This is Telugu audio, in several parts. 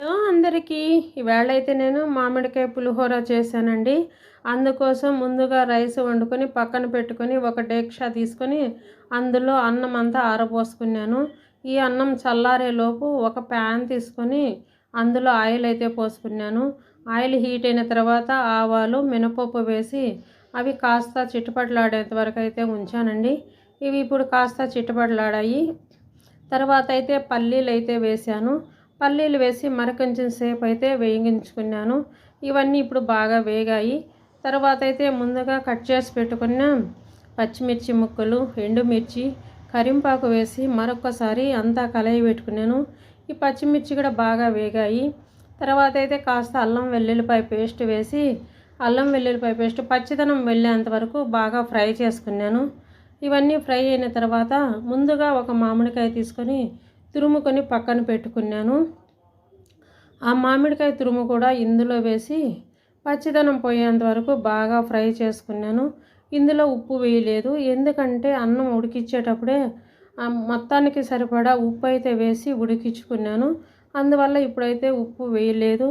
అందరికీ ఈవేళ అయితే నేను మామిడికాయ పులిహోర చేశానండి. అందుకోసం ముందుగా రైస్ వండుకొని పక్కన పెట్టుకొని ఒక డేక్షా తీసుకొని అందులో అన్నం అంతా ఆరబోసుకున్నాను. ఈ అన్నం చల్లారేలోపు ఒక ప్యాన్ తీసుకొని అందులో ఆయిల్ అయితే పోసుకున్నాను. ఆయిల్ హీట్ అయిన తర్వాత ఆవాలు మినపప్పు వేసి అవి కాస్త చిటపటలాడేంత వరకు అయితే ఉంచానండి. ఇవి ఇప్పుడు కాస్త చిటపటలాడాయి. తర్వాత అయితే పల్లీలు అయితే వేశాను. పల్లీలు వేసి మరికొంచెం సేపు అయితే వేయించుకున్నాను. ఇవన్నీ ఇప్పుడు బాగా వేగాయి. తర్వాత అయితే ముందుగా కట్ చేసి పెట్టుకున్న పచ్చిమిర్చి ముక్కలు, ఎండుమిర్చి, కరింపాకు వేసి మరొకసారి అంతా కలయి పెట్టుకున్నాను. ఈ పచ్చిమిర్చి కూడా బాగా వేగాయి. తర్వాత అయితే కాస్త అల్లం వెల్లుల్లిపాయ పేస్ట్ వేసి అల్లం వెల్లుల్లిపాయ పేస్ట్ పచ్చిదనం వెళ్ళేంత వరకు బాగా ఫ్రై చేసుకున్నాను. ఇవన్నీ ఫ్రై అయిన తర్వాత ముందుగా ఒక మామిడికాయ తీసుకొని తురుముకొని పక్కన పెట్టుకున్నాను. ఆ మామిడికాయ తురుము కూడా ఇందులో వేసి పచ్చిదనం పోయేంత వరకు బాగా ఫ్రై చేసుకున్నాను. ఇందులో ఉప్పు వేయలేదు, ఎందుకంటే అన్నం ఉడికించేటప్పుడే మొత్తానికి సరిపడా ఉప్పు అయితే వేసి ఉడికించుకున్నాను. అందువల్ల ఇప్పుడైతే ఉప్పు వేయలేదు.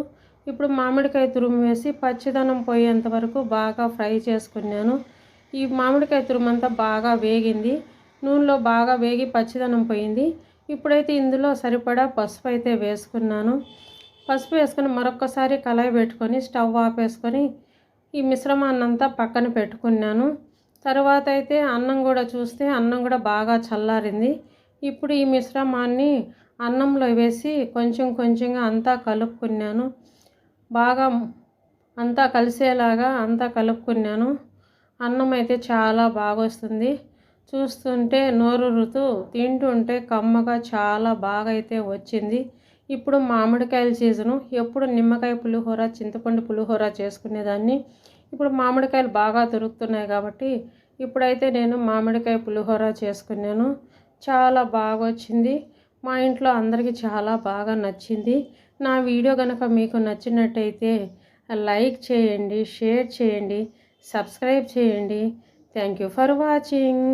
ఇప్పుడు మామిడికాయ తురుము వేసి పచ్చిదనం పోయేంత వరకు బాగా ఫ్రై చేసుకున్నాను. ఈ మామిడికాయ తురుము అంతా బాగా వేగింది, నూనెలో బాగా వేగి పచ్చిదనం పోయింది. ఇప్పుడైతే ఇందులో సరిపడా పసుపు అయితే వేసుకున్నాను. పసుపు వేసుకొని మరొకసారి కళాయి పెట్టుకొని స్టవ్ ఆపేసుకొని ఈ మిశ్రమాన్ని అంతా పక్కన పెట్టుకున్నాను. తర్వాత అయితే అన్నం కూడా చూస్తే అన్నం కూడా బాగా చల్లారింది. ఇప్పుడు ఈ మిశ్రమాన్ని అన్నంలో వేసి కొంచెం కొంచెంగా అంతా కలుపుకున్నాను. బాగా అంతా కలిసేలాగా అంతా కలుపుకున్నాను. అన్నం అయితే చాలా బాగా వస్తుంది. చూస్తుంటే నోరూరుతూ తింటుంటే కమ్మగా చాలా బాగా అయితే వచ్చింది. ఇప్పుడు మామిడికాయల సీజను. ఎప్పుడు నిమ్మకాయ పులిహోర, చింతపండు పులిహోర చేసుకునేదాన్ని. ఇప్పుడు మామిడికాయలు బాగా దొరుకుతున్నాయి కాబట్టి ఇప్పుడైతే నేను మామిడికాయ పులిహోర చేసుకున్నాను. చాలా బాగా వచ్చింది. మా ఇంట్లో అందరికీ చాలా బాగా నచ్చింది. నా వీడియో కనుక మీకు నచ్చినట్టయితే లైక్ చేయండి, షేర్ చేయండి, సబ్స్క్రైబ్ చేయండి. Thank you for watching.